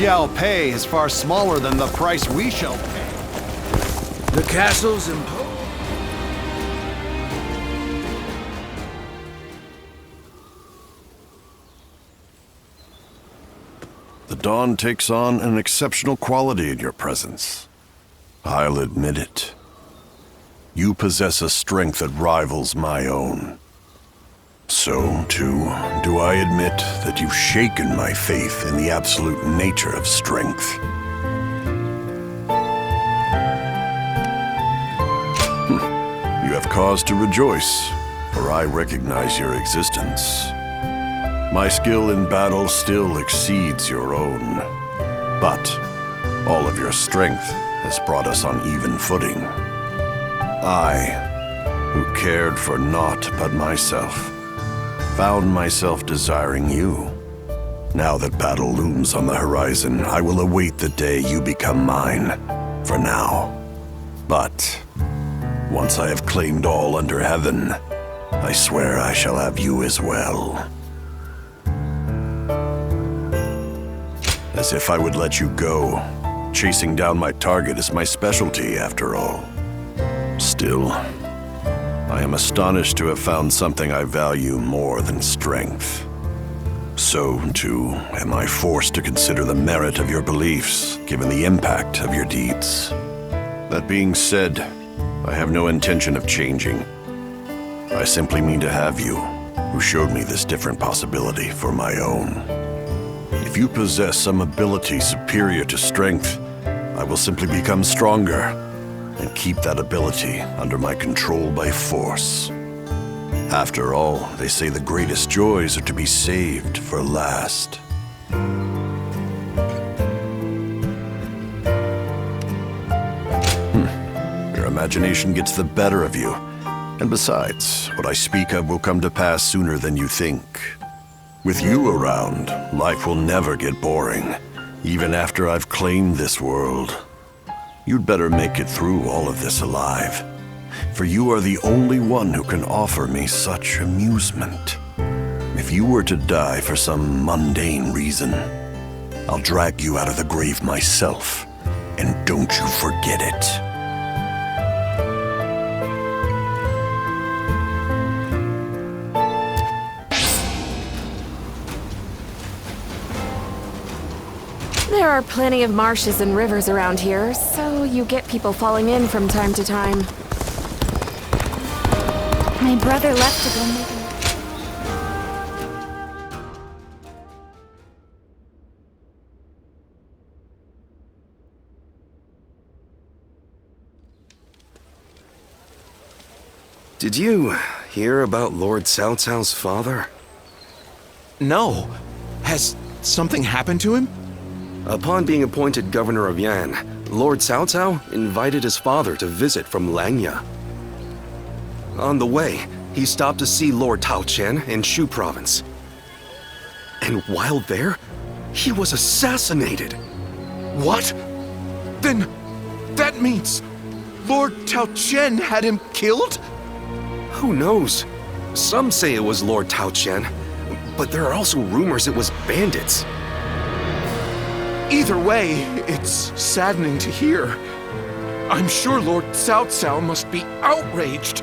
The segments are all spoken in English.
shall pay is far smaller than the price we shall pay. The castle's imposed. The dawn takes on an exceptional quality in your presence. I'll admit it. You possess a strength that rivals my own. So, too, do I admit that you've shaken my faith in the absolute nature of strength. You have cause to rejoice, for I recognize your existence. My skill in battle still exceeds your own, but all of your strength has brought us on even footing. I, who cared for naught but myself, found myself desiring you. Now that battle looms on the horizon, I will await the day you become mine, for now. But once I have claimed all under heaven, I swear I shall have you as well. As if I would let you go. Chasing down my target is my specialty, after all. Still, I am astonished to have found something I value more than strength. So, too, am I forced to consider the merit of your beliefs, given the impact of your deeds. That being said, I have no intention of changing. I simply mean to have you, who showed me this different possibility, for my own. If you possess some ability superior to strength, I will simply become stronger and keep that ability under my control by force. After all, they say the greatest joys are to be saved for last. Your imagination gets the better of you. And besides, what I speak of will come to pass sooner than you think. With you around, life will never get boring, even after I've claimed this world. You'd better make it through all of this alive, for you are the only one who can offer me such amusement. If you were to die for some mundane reason, I'll drag you out of the grave myself, and don't you forget it. There are plenty of marshes and rivers around here, so you get people falling in from time to time. My brother left to go make Did you hear about Lord Cao Cao's father? No. Has something happened to him? Upon being appointed governor of Yan, Lord Cao Cao invited his father to visit from Langya. On the way, he stopped to see Lord Tao Qian in Shu province. And while there, he was assassinated. What? Then that means Lord Tao Qian had him killed? Who knows? Some say it was Lord Tao Qian, but there are also rumors it was bandits. Either way, it's saddening to hear. I'm sure Lord Cao Cao must be outraged.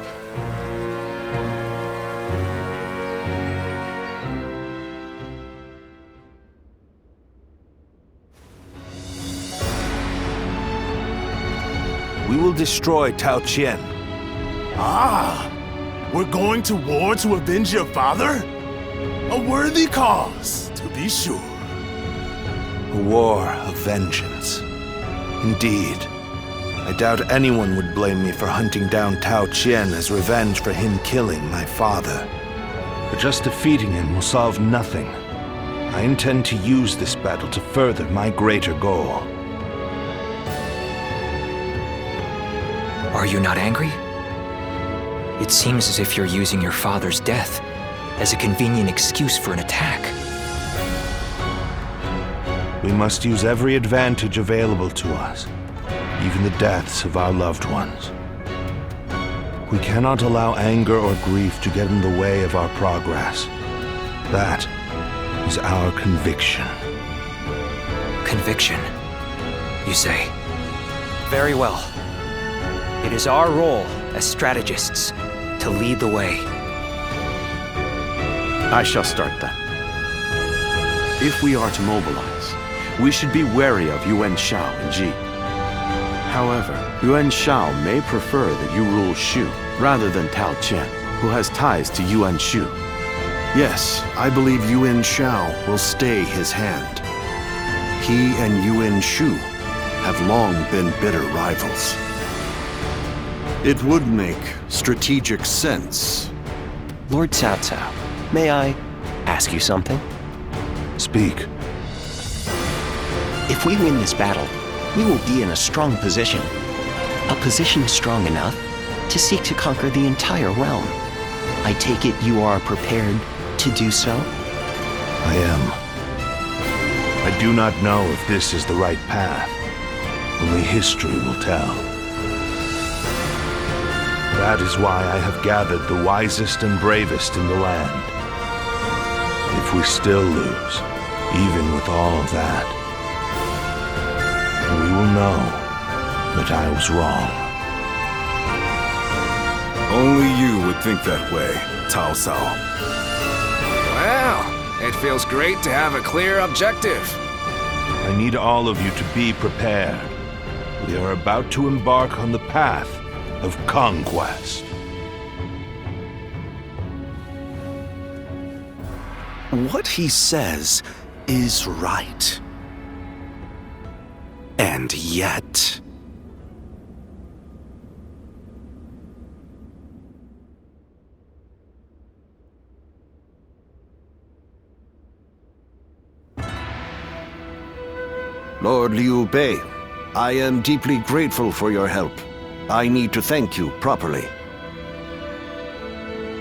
We will destroy Tao Qian. Ah! We're going to war to avenge your father? A worthy cause, to be sure. A war of vengeance. Indeed. I doubt anyone would blame me for hunting down Tao Qian as revenge for him killing my father. But just defeating him will solve nothing. I intend to use this battle to further my greater goal. Are you not angry? It seems as if you're using your father's death as a convenient excuse for an attack. We must use every advantage available to us, even the deaths of our loved ones. We cannot allow anger or grief to get in the way of our progress. That is our conviction. conviction, you say? Very well. It is our role as strategists to lead the way. I shall start then. If we are to mobilize, we should be wary of Yuan Shao and Ji. However, Yuan Shao may prefer that you rule Shu rather than Tao Qian, who has ties to Yuan Shu. Yes, I believe Yuan Shao will stay his hand. He and Yuan Shu have long been bitter rivals. It would make strategic sense. Lord Cao Cao, may I ask you something? Speak. If we win this battle, we will be in a strong position. A position strong enough to seek to conquer the entire realm. I take it you are prepared to do so? I am. I do not know if this is the right path. Only history will tell. That is why I have gathered the wisest and bravest in the land. If we still lose, even with all of that, we will know that I was wrong. Only you would think that way, Cao Cao. Well, it feels great to have a clear objective. I need all of you to be prepared. We are about to embark on the path of conquest. What he says is right. And yet... Lord Liu Bei, I am deeply grateful for your help. I need to thank you properly.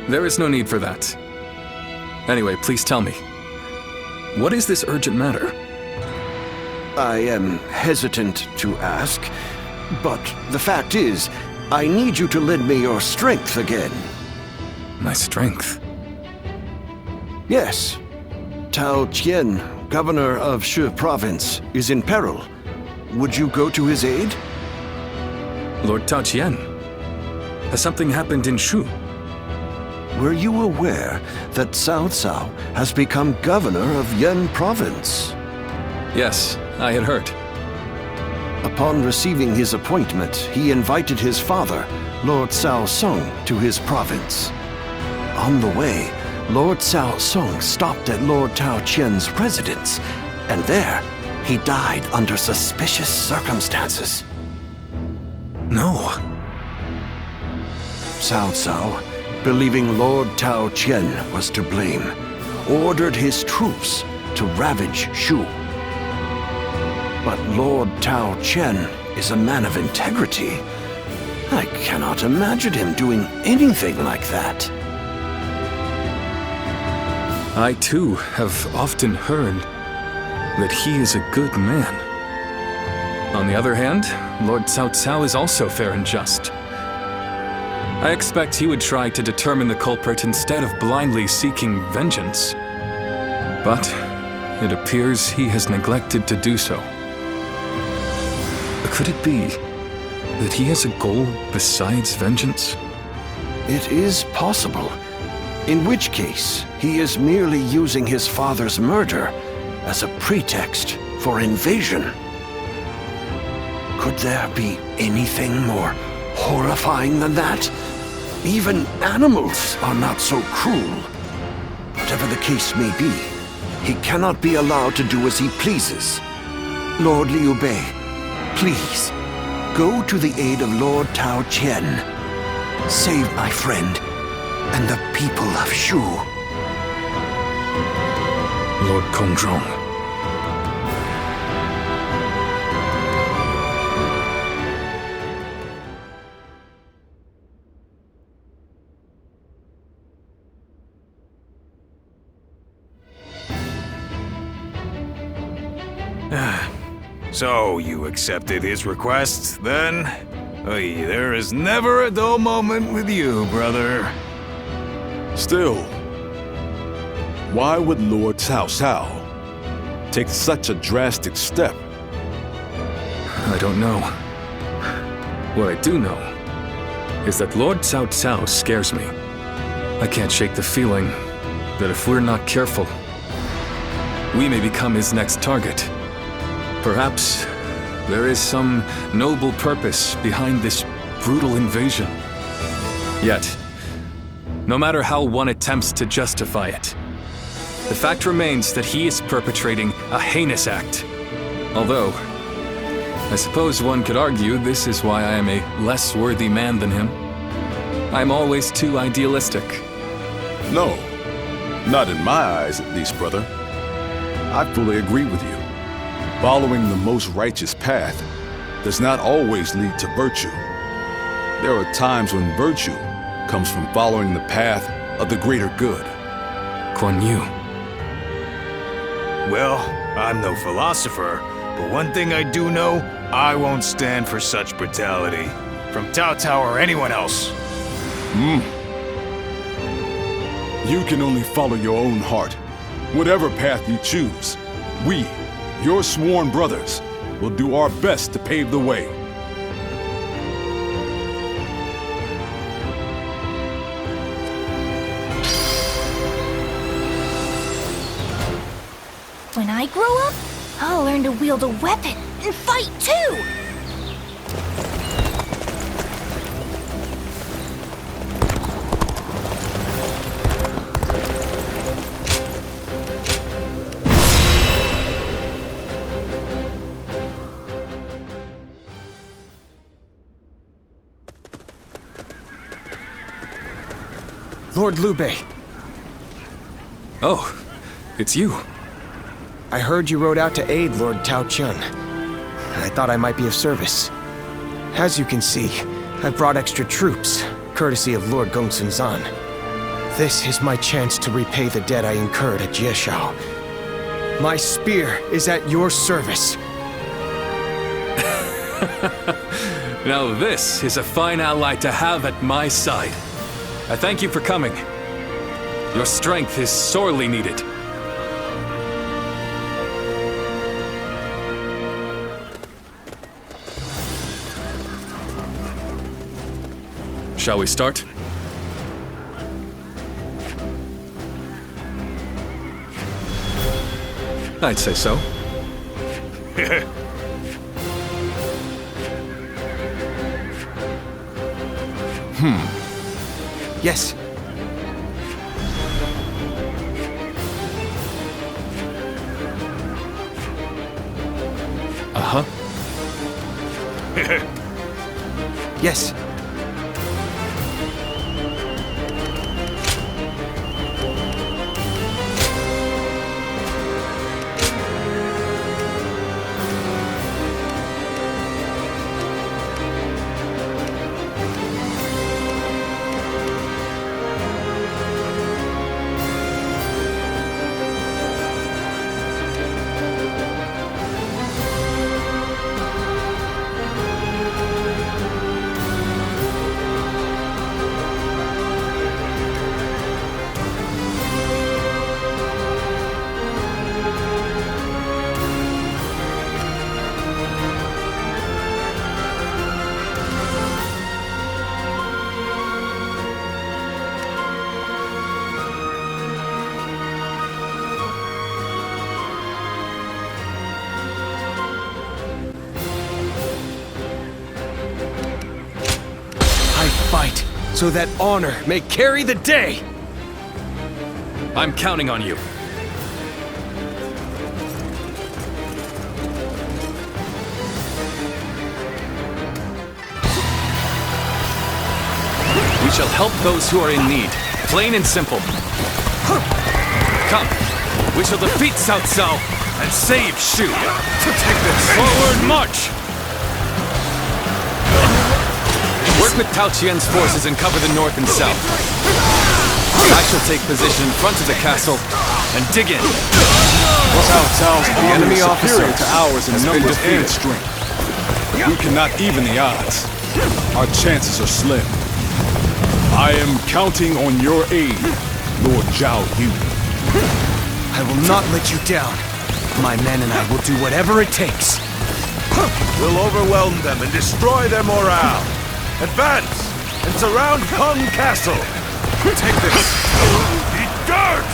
There is no need for that. Anyway, please tell me. What is this urgent matter? I am hesitant to ask, but the fact is, I need you to lend me your strength again. My strength? Yes. Tao Qian, governor of Shu province, is in peril. Would you go to his aid? Lord Tao Qian? Has something happened in Shu? Were you aware that Cao Cao has become governor of Yan province? Yes, I had heard. Upon receiving his appointment, he invited his father, Lord Cao Song, to his province. On the way, Lord Cao Song stopped at Lord Tao Qian's residence, and there, he died under suspicious circumstances. No. Cao Cao, believing Lord Tao Qian was to blame, ordered his troops to ravage Shu. But Lord Tao Qian is a man of integrity. I cannot imagine him doing anything like that. I too have often heard that he is a good man. On the other hand, Lord Cao Cao is also fair and just. I expect he would try to determine the culprit instead of blindly seeking vengeance. But it appears he has neglected to do so. Could it be that he has a goal besides vengeance? It is possible. In which case, he is merely using his father's murder as a pretext for invasion. Could there be anything more horrifying than that? Even animals are not so cruel. Whatever the case may be, he cannot be allowed to do as he pleases. Lord Liu Bei, please, go to the aid of Lord Tao Qian. Save my friend and the people of Shu. Lord Kongzhong. So, you accepted his request, then? Oy, there is never a dull moment with you, brother. Still, why would Lord Cao Cao take such a drastic step I don't know. What I do know is that Lord Cao Cao scares me. I can't shake the feeling that if we're not careful, we may become his next target. Perhaps there is some noble purpose behind this brutal invasion. Yet, no matter how one attempts to justify it, the fact remains that he is perpetrating a heinous act. Although, I suppose one could argue this is why I am a less worthy man than him. I'm always too idealistic. No, not in my eyes at least, brother. I fully agree with you. Following the most righteous path does not always lead to virtue. There are times when virtue comes from following the path of the greater good. Kuan Yu. Well, I'm no philosopher, but one thing I do know, I won't stand for such brutality. From Cao Cao or anyone else. You can only follow your own heart. Whatever path you choose, we, your sworn brothers, will do our best to pave the way. When I grow up, I'll learn to wield a weapon and fight too! Lord Liu Bei. Oh, it's you. I heard you rode out to aid Lord Tao Qian. I thought I might be of service. As you can see, I've brought extra troops, courtesy of Lord Gongsun Zan. This is my chance to repay the debt I incurred at Jieshao. My spear is at your service. Now this is a fine ally to have at my side. I thank you for coming. Your strength is sorely needed. Shall we start? I'd say so. Yes. Uh-huh. Yes. Fight, so that honor may carry the day! I'm counting on you. We shall help those who are in need, plain and simple. Come, we shall defeat Cao Cao and save Shu. Take this. Forward march! Work with Tao Qian's forces and cover the north and south. I shall take position in front of the castle and dig in. Cao Cao's The enemy army is officer superior to ours in has been numbers and defeated. strength. We cannot even the odds. Our chances are slim. I am counting on your aid, Lord Zhao Yu. I will not let you down. My men and I will do whatever it takes. We'll overwhelm them and destroy their morale. Advance and surround Kung Castle. Take this. Eat dirt!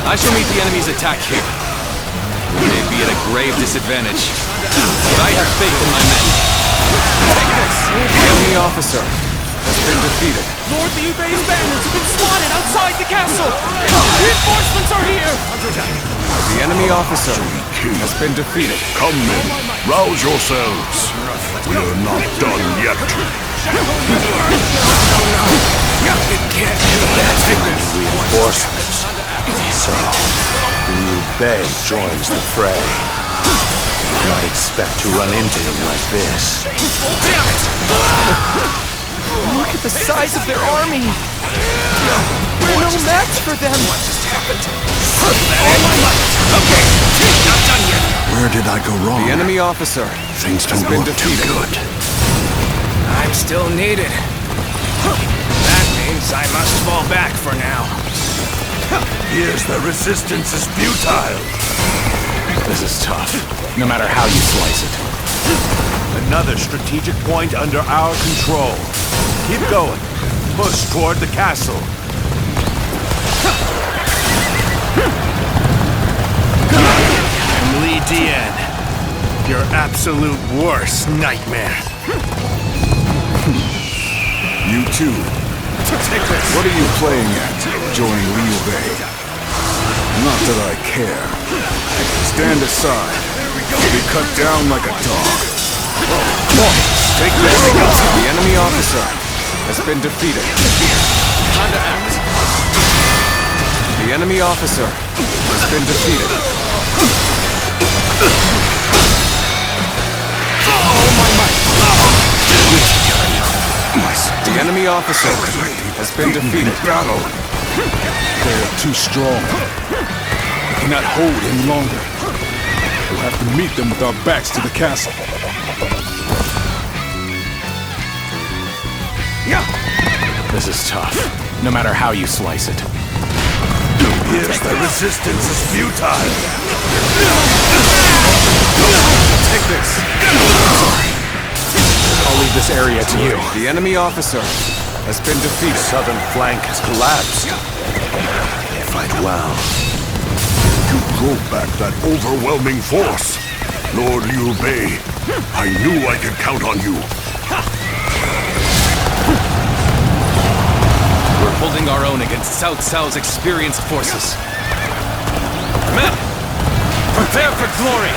I shall meet the enemy's attack here. We may be at a grave disadvantage, but I have faith in my men. Take this! The enemy officer has been defeated. Lord Liu Bei's banners have been spotted outside the castle! Reinforcements are here! The enemy officer has been defeated. Come men, rouse yourselves. We are not done yet. Reinforcements. So, Liu Bei joins the fray. I might expect to run into him like this. Damn it! Look at the size of their army! We're no match for them! What just happened? Okay, not done yet! Where did I go wrong? The enemy officer Things don't has been look too defeated. good. I'm still needed. That means I must fall back for now. Here's the resistance is futile. This is tough, no matter how you slice it. Another strategic point under our control. Keep going. Push toward the castle. Li Dian, your absolute worst nightmare. You too. What are you playing at, Join Liu Bei? Not that I care. Stand aside. You'll be cut down like a dog. Take this! The enemy officer has been defeated. Time to act. The enemy officer has been defeated. The enemy officer has been defeated. Battle. They are too strong. We cannot hold any longer. We'll have to meet them with our backs to the castle. This is tough, no matter how you slice it. Here's the resistance is futile. Take this. I'll leave this area to you. The enemy officer has been defeated. Southern flank has collapsed. They fight well. You drove back that overwhelming force. Lord Liu Bei, I knew I could count on you. We're holding our own against Cao Cao's experienced forces. Men, prepare for glory!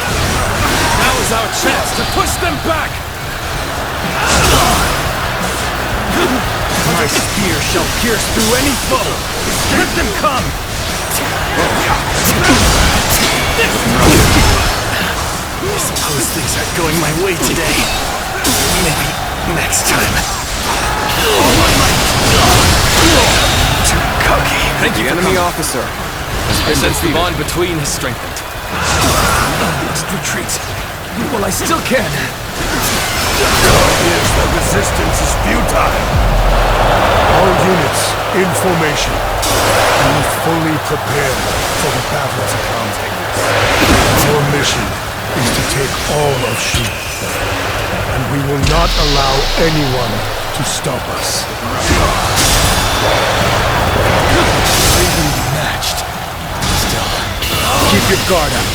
Now is our chance to push them back! My spear shall pierce through any foe! Let them come! I suppose things aren't going my way today. Maybe next time. All my might! Too cocky. The enemy officer has been defeated. The bond between has strengthened. Must retreat while I still can. Here's the resistance is futile. All units in formation. Be fully prepared for the battle to come. Our mission is to take all of Shu, and we will not allow anyone to stop us. Bravely matched. Still, keep your guard up.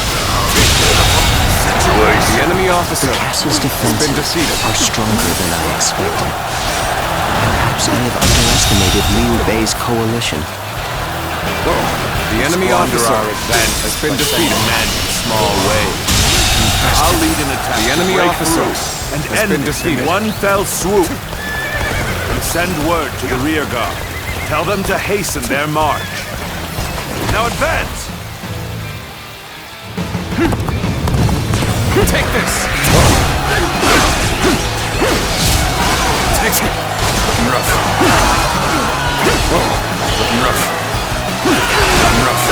The enemy officer The castle's has been defenses defeated. are stronger than I expected. Perhaps I have underestimated Liu Bei's coalition. The enemy officer has been defeated. Men in small ways. I'll lead an attack. The enemy Break officer through and has end been this defeated. in one fell swoop. And send word to the rear guard. Tell them to hasten their march. Now advance! Take this! Take it! Looking rough. Looking rough. Looking rough.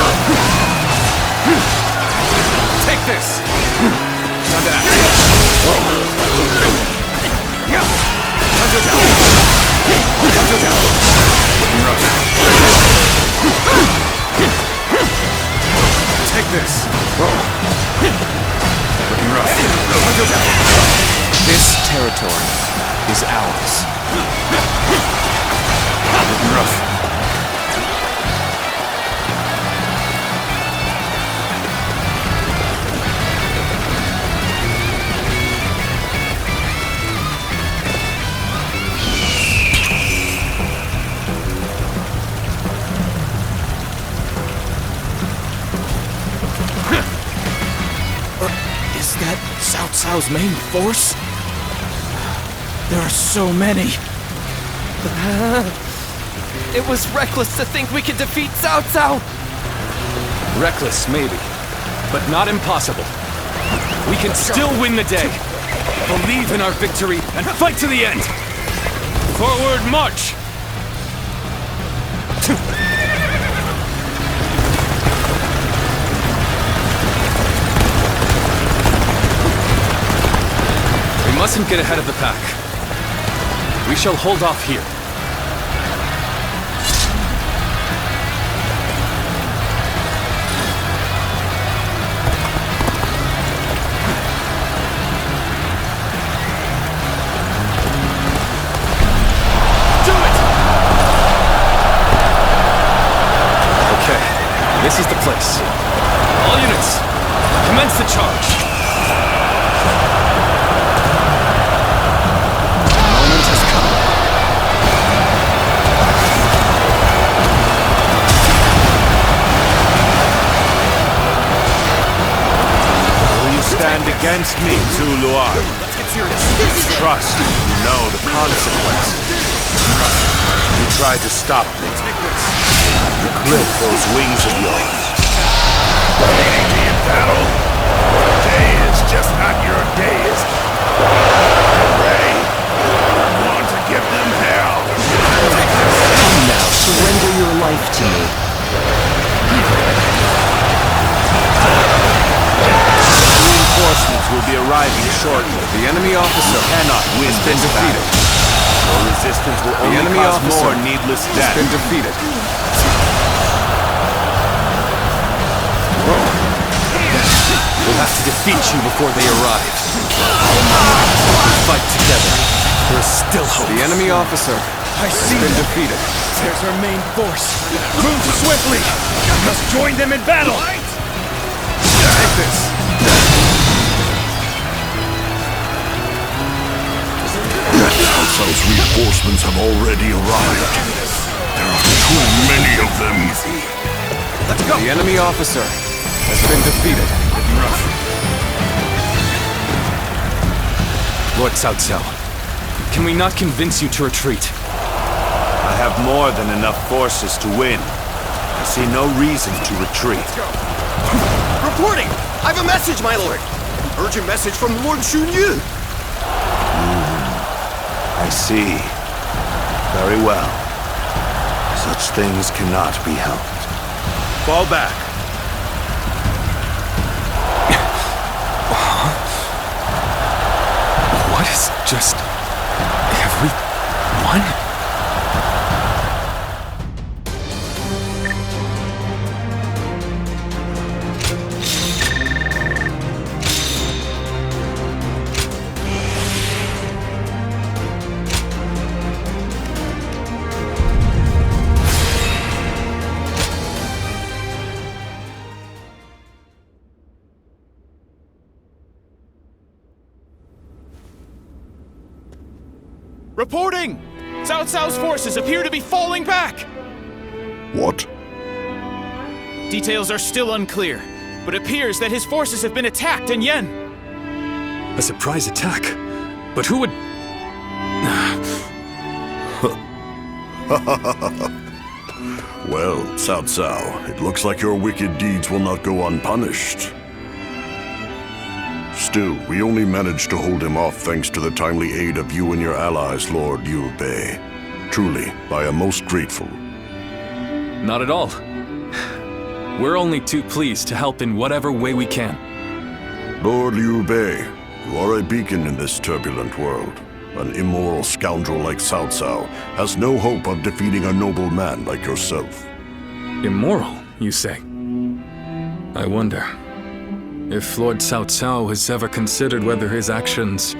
Take this! Time to act. Looking rough. Take this! Cao's main force? There are so many. It was reckless to think we could defeat Cao Cao! Reckless, maybe, but not impossible. We can still win the day. Believe in our victory and fight to the end! Forward march! We mustn't get ahead of the pack. We shall hold off here. This is the place. All units, commence the charge. The moment has come. Will you stand against me, Zhu Luar? Trust you know the consequences. You tried to stop me. You clip those wings of yours. Beating me in battle? Your day is just not your day, is it? Ray, I'm going to give them hell. Come now, surrender your life to me. Reinforcements will be arriving shortly. The enemy officer cannot win this defeated. Your resistance will only cause more needless death. Has been defeated. We'll have to defeat you before they arrive. We fight together. There is still hope. The enemy officer has been defeated. There's our main force. Move swiftly! We must join them in battle! Take this! Cao Cao's reinforcements have already arrived. There are too many of them. Let's go! The enemy officer has been defeated. Lord Cao Cao, can we not convince you to retreat? I have more than enough forces to win. I see no reason to retreat. Reporting! I've a message, my lord! An urgent message from Lord Xunyu! I see. Very well. Such things cannot be helped. Fall back. What is just everyone? Reporting! Cao Cao's forces appear to be falling back! What? Details are still unclear, but it appears that his forces have been attacked in Yen. A surprise attack? But who would... Well, Cao Cao, it looks like your wicked deeds will not go unpunished. Still, we only managed to hold him off thanks to the timely aid of you and your allies, Lord Liu Bei. Truly, I am most grateful. Not at all. We're only too pleased to help in whatever way we can. Lord Liu Bei, you are a beacon in this turbulent world. An immoral scoundrel like Cao Cao has no hope of defeating a noble man like yourself. Immoral, you say? I wonder if Lord Cao Cao has ever considered whether his actions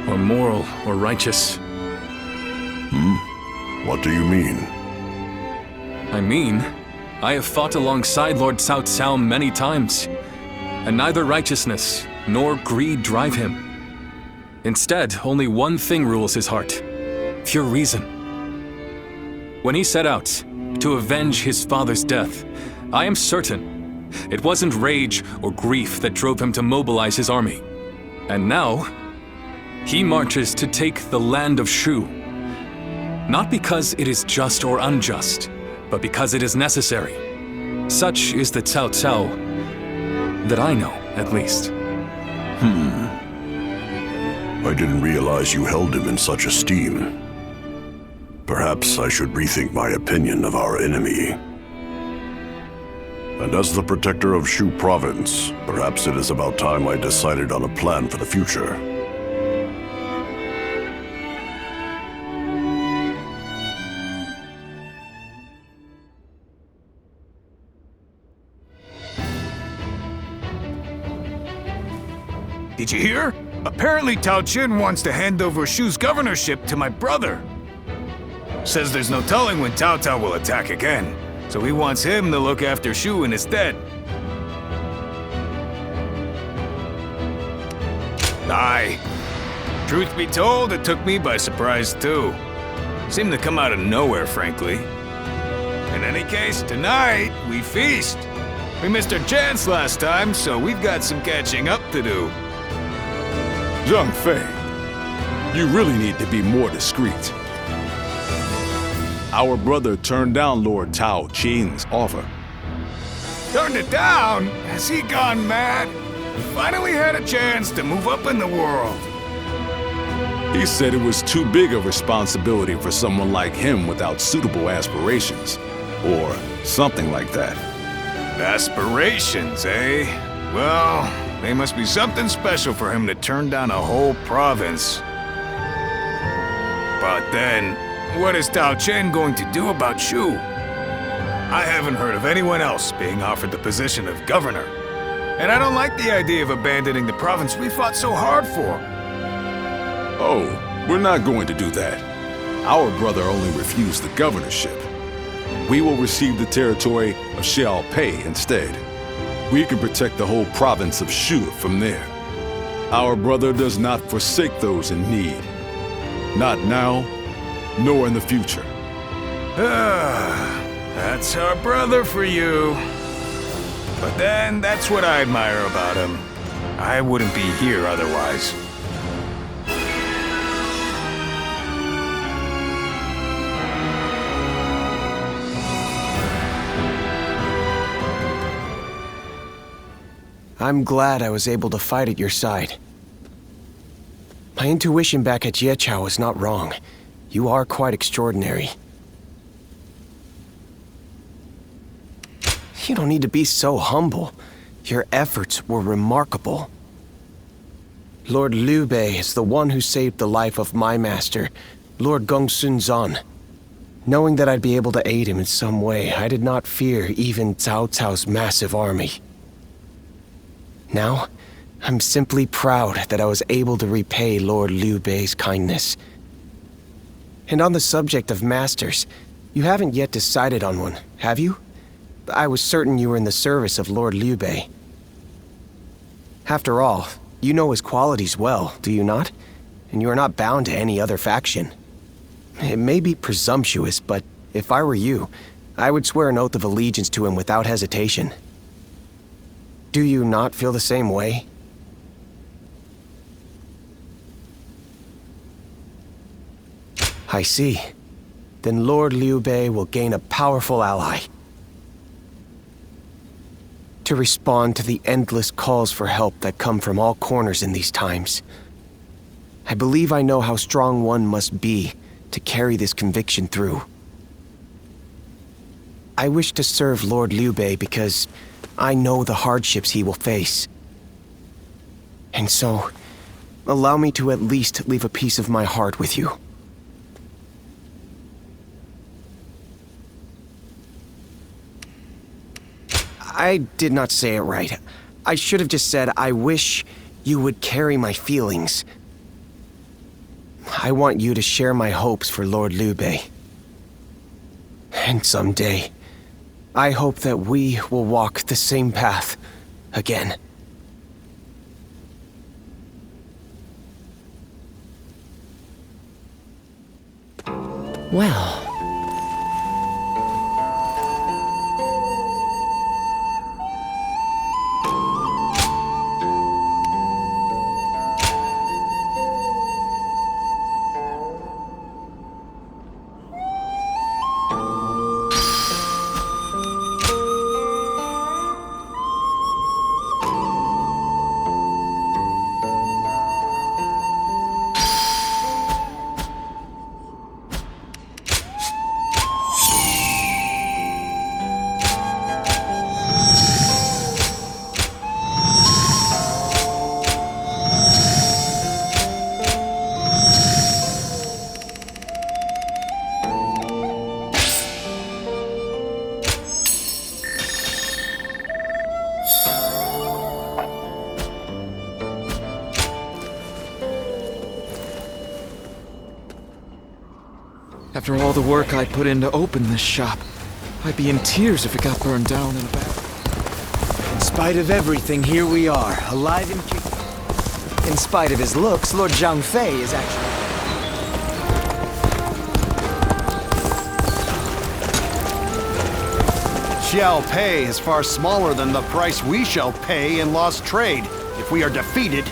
are moral or righteous. What do you mean? I mean, I have fought alongside Lord Cao Cao many times, and neither righteousness nor greed drive him. Instead, only one thing rules his heart: pure reason. When he set out to avenge his father's death, I am certain it wasn't rage or grief that drove him to mobilize his army. And now, he marches to take the land of Shu. Not because it is just or unjust, but because it is necessary. Such is the Cao Cao that I know, at least. I didn't realize you held him in such esteem. Perhaps I should rethink my opinion of our enemy. And as the protector of Shu province, perhaps it is about time I decided on a plan for the future. Did you hear? Apparently Tao Qin wants to hand over Shu's governorship to my brother. Says there's no telling when Cao Cao will attack again, so he wants him to look after Shu in his stead. Aye. Truth be told, it took me by surprise too. Seemed to come out of nowhere, frankly. In any case, tonight, we feast. We missed our chance last time, so we've got some catching up to do. Zhang Fei, you really need to be more discreet. Our brother turned down Lord Tao Qin's offer. Turned it down? Has he gone mad? He finally had a chance to move up in the world. He said it was too big a responsibility for someone like him without suitable aspirations. Or something like that. Aspirations, eh? Well, they must be something special for him to turn down a whole province. But then, what is Tao Chen going to do about Shu? I haven't heard of anyone else being offered the position of governor. And I don't like the idea of abandoning the province we fought so hard for. Oh, we're not going to do that. Our brother only refused the governorship. We will receive the territory of Xiaopei instead. We can protect the whole province of Shu from there. Our brother does not forsake those in need. Not now, nor in the future. That's our brother for you. But then, that's what I admire about him. I wouldn't be here otherwise. I'm glad I was able to fight at your side. My intuition back at Yeqiao was not wrong. You are quite extraordinary. You don't need to be so humble. Your efforts were remarkable. Lord Liu Bei is the one who saved the life of my master, Lord Gongsun Zan. Knowing that I'd be able to aid him in some way, I did not fear even Cao Cao's massive army. Now, I'm simply proud that I was able to repay Lord Liu Bei's kindness. And on the subject of masters, you haven't yet decided on one, have you? I was certain you were in the service of Lord Liu Bei. After all, you know his qualities well, do you not? And you are not bound to any other faction. It may be presumptuous, but if I were you, I would swear an oath of allegiance to him without hesitation. Do you not feel the same way? I see. Then Lord Liu Bei will gain a powerful ally. To respond to the endless calls for help that come from all corners in these times. I believe I know how strong one must be to carry this conviction through. I wish to serve Lord Liu Bei because I know the hardships he will face. And so, allow me to at least leave a piece of my heart with you. I did not say it right. I should have just said, I wish you would carry my feelings. I want you to share my hopes for Lord Liu Bei. And someday, I hope that we will walk the same path again. Well... After all the work I put in to open this shop, I'd be in tears if it got burned down in a battle. In spite of everything, here we are, alive and kicking. In spite of his looks, Lord Zhang Fei is actually... Xiao Pei is far smaller than the price we shall pay in lost trade if we are defeated.